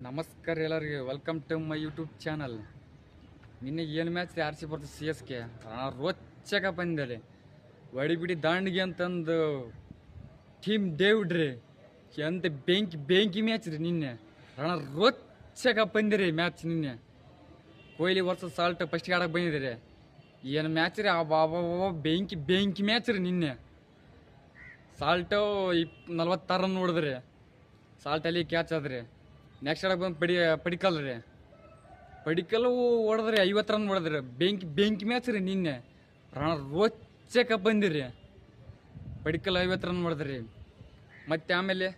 ನಮಸ್ಕಾರ ಎಲ್ಲರಿಗೆ, welcome to my YouTube channel. ನಿನ್ನೆ ಏನು ಮ್ಯಾಚ್ ಆರ್ ಸಿ ಬರ್ತದೆ ಸಿ ಎಸ್ ಕೆ ರೊಚ್ಚಗ ಬಂದರೆ ಒಡಿಬಿಡಿ ದಾಂಡಿಗೆ ಅಂತಂದು ಟೀಮ್ ಡೇವಿಡ್ ರೀ ಎಂತ ಬೆಂಕಿ ಮ್ಯಾಚ್ ರೀ. ನಿನ್ನೆ ರೊಚ್ಚಗ ಬಂದಿರಿ ಮ್ಯಾಚ್. ನಿನ್ನೆ ಕೊಹ್ಲಿ ವರ್ಸಸ್ ಸಾಲ್ಟ್ ಫಸ್ಟ್ಗೆ ಆಡಕ್ಕೆ ಬಂದಿದ್ದೀರಿ. ಏನು ಮ್ಯಾಚ್ ರೀ, ಬೆಂಕಿ ಮ್ಯಾಚ್ ರೀ. ನಿನ್ನೆ ಸಾಲ್ಟು 46 ರನ್ ಹೊಡೆದ್ರಿ. ಸಾಲ್ಟಲ್ಲಿ ಕ್ಯಾಚ್ ಆದ್ರಿ. ನೆಕ್ಸ್ಟ್ ಆಡಕ್ಕೆ ಬಂದು ಪಡಿಕಲ್ ರೀ. ಪಡಿಕಲ್ ಹೊಡೆದ್ರಿ 50 ರನ್ ಹೊಡೆದ್ರಿ. ಬೆಂಕಿ ಮ್ಯಾಚ್ ರೀ. ನಿನ್ನೆ ರೋಚಕ ಬಂದಿರಿ. ಪಡಿಕಲ್ 50 ರನ್ ಹೊಡೆದ್ರಿ. ಮತ್ತೆ ಆಮೇಲೆ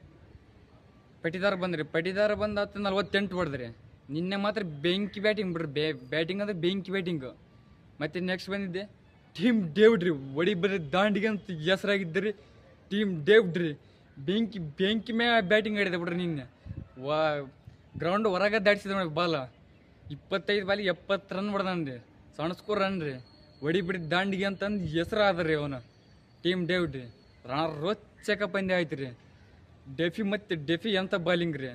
ಪಟಿದಾರ ಬಂದ್ರಿ. ಪಟಿದಾರ ಬಂದು 48 ಹೊಡೆದ್ರಿ. ನಿನ್ನೆ ಮಾತ್ರ ಬೆಂಕಿ ಬ್ಯಾಟಿಂಗ್ ಬಿಡ್ರಿ. ಬ್ಯಾಟಿಂಗ್ ಅಂದ್ರೆ ಬೆಂಕಿ ಬ್ಯಾಟಿಂಗು. ಮತ್ತೆ ನೆಕ್ಸ್ಟ್ ಬಂದಿದ್ದೆ ಟೀಮ್ ಡೇವಿಡ್ ರೀ. ಬರೀ ದಾಂಡಿಗೆ ಅಂತ ಹೆಸರಾಗಿದ್ರಿ ಟೀಮ್ ಡೇವಿಡ್ ರೀ. ಬೆಂಕಿ ಬ್ಯಾಟಿಂಗ್ ಆಡಿದೆ ಬಿಡ್ರಿ. ನಿನ್ನೆ ಗ್ರೌಂಡ್ ಹೊರಗೆ ದಾಟಿಸಿದ ನೋಡಿ ಬಾಲ್. 25 ಬಾಲಿಗೆ 70 ರನ್ ಹೊಡೆದನ್ರಿ. ಸಣ್ಣ ಸ್ಕೋರ್ ರನ್ ರೀ. ಬಿಡಿ ದಾಂಡಿಗೆ ಅಂತಂದು ಹೆಸರು ಆದ ರೀ ಅವನು ಟೀಮ್ ಡೇವಿಡ್ ರೀ. ರೋಚಕ ಪಂದ್ಯ ಆಯ್ತು ರೀ. ಡೆಫಿ ಎಂಥ ಬಾಲಿಂಗ್ ರೀ.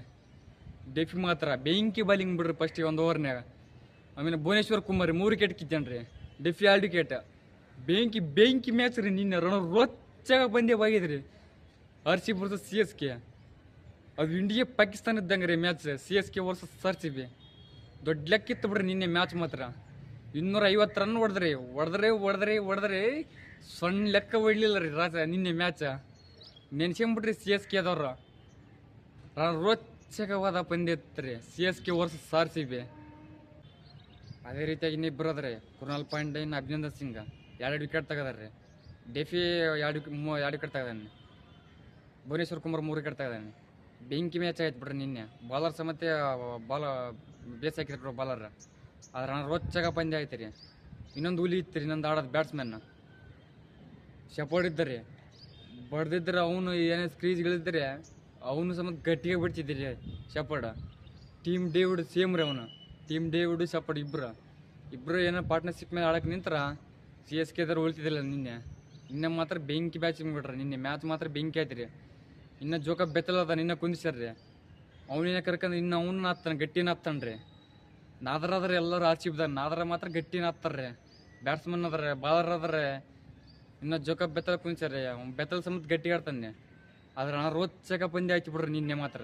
ಡೆಫಿ ಮಾತ್ರ ಬೆಂಕಿ ಬಾಲಿಂಗ್ ಬಿಡ್ರಿ. ಫಸ್ಟಿಗೆ ಒಂದು ಓವರ್ನಾಗ ಆಮೇಲೆ ಭುವನೇಶ್ವರ್ ಕುಮಾರ್ 3 ವಿಕೆಟ್ ಕಿತ್ತನ್ರಿ. ಡೆಫಿ 2 ವಿಕೆಟ್. ಬೆಂಕಿ ಮ್ಯಾಚ್ ರೀ. ನಿನ್ನೆ ರೋಚಕ ಪಂದ್ಯವಾಗಿದ್ರಿ. R C versus C S K. ಅದು ಇಂಡಿಯಾ ಪಾಕಿಸ್ತಾನ ಇದ್ದಂಗೆ ರೀ match. C S K versus R C B ದೊಡ್ಡ ಲೆಕ್ಕಿತ್ತು ಬಿಡ್ರಿ. ನಿನ್ನೆ ಮ್ಯಾಚ್ ಮಾತ್ರ 250 ರನ್ ಹೊಡೆದ್ರಿ. ಸಣ್ಣ ಲೆಕ್ಕ ಹೊಡ್ಲಿಲ್ಲ ರೀ ನಿನ್ನೆ ಮ್ಯಾಚ್. ನೆನ್ಸ್ಕೊಂಬಿಟ್ರಿ ಸಿ ಎಸ್ ಕೆ ಅದವ್ರು. ರೋಚಕವಾದ ಪಂದ್ಯ ಇತ್ತು ರೀ C S K versus R C B. ಅದೇ ರೀತಿಯಾಗಿ ಇನ್ನಿಬ್ಬರು ಅದ್ರಿ. ಕೃಣಾಲ್ ಪಾಂಡ್ಯ, ಅಭಿನಂದನ್ ಸಿಂಗ್ 2 ವಿಕೆಟ್ ತೆಗದಾರ್ರಿ. ಡೆಫಿ 2 ವಿಕೆಟ್ ತೆಗದಾನೆ. ಭುವನೇಶ್ವರ್ ಕುಮಾರ್ 3 ವಿಕೆಟ್ ತೆಗದಾನೆ. ಬೆಂಕಿ ಮ್ಯಾಚ್ ಆಯ್ತು ಬಿಡ್ರಿ. ನಿನ್ನೆ ಬಾಲರ್ ಸಮೇತ ಬೇಸ್ ಹಾಕಿದ್ರು ಬಾಲರ್. ಆದ್ರೆ ರೋಚಕ ಪಂದ್ಯ ಆಯ್ತು ರೀ. ಇನ್ನೊಂದು ಹುಲಿ ಇತ್ತು ರೀ. ಇನ್ನೊಂದು ಆಡೋದು ಬ್ಯಾಟ್ಸ್ಮನ್ ಶೆಪರ್ಡ್ ಇದ್ದರೆ ಬಡ್ದಿದ್ರೆ ಅವನು ಏನೇ ಸ್ಕ್ರೀಜ್ಗಳಿದ್ದರೆ ಅವನು ಸಮೇತ ಗಟ್ಟಿಗೆ ಬಿಡ್ತಿದ್ರಿ ಶೆಪರ್ಡ್. ಟೀಮ್ ಡೇವಿಡ್ ಸೇಮ್ ರೀ. ಅವನು ಟೀಮ್ ಡೇವಿಡ್ ಶೆಪರ್ಡ್ ಇಬ್ಬರು ಏನೋ ಪಾರ್ಟ್ನರ್ಶಿಪ್ ಮೇಲೆ ಆಡಕ್ಕೆ ನಿಂತರ ಸಿ ಎಸ್ ಕೆ ಎದರು ಉಳ್ತಿದ್ದಿಲ್ಲ. ನಿನ್ನೆ ಮಾತ್ರ ಬೆಂಕಿ ಬ್ಯಾಚಿಂಗ್ ಬಿಡ್ರಿ. ನಿನ್ನೆ ಮ್ಯಾಚ್ ಮಾತ್ರ ಬೆಂಕಿ ಆಯ್ತು ರೀ. ಇನ್ನು ಜೋಕಪ್ ಬೆತ್ತಲ ಅದ ನಿನ್ನ ಕುಂದಿಸ್ಯಾರ್ರಿ. ಅವನಿನ ಕರ್ಕೊಂಡು ಇನ್ನು ಅವನ್ನ ಹತ್ತಾನ ಗಟ್ಟಿನ ಹತ್ತಾನ ರೀ. ನಾದರಾದ್ರೆ ಎಲ್ಲರೂ ಆರ್ ಸಿ ಬಿದಾರ. ನಾದರ ಮಾತ್ರ ಗಟ್ಟಿನ ಹತ್ತಾರ್ರಿ. ಬ್ಯಾಟ್ಸ್ಮನ್ ಅದಾರೆ, ಬಾಲರ್ ಅದಾರೆ. ಇನ್ನು ಜೋಕಪ್ ಬೆತ್ತಲ ಕುಂದಿಸ್ಯಾರ್ರಿ. ಬೆತ್ತಲ್ ಸಮೇತ ಗಟ್ಟಿ ಆಡ್ತಾನೆ. ಆದ್ರೆ ರೋಚಕ ಪಂದ್ಯ ಆಯ್ತು ಬಿಡ್ರಿ ನಿನ್ನೆ ಮಾತ್ರ.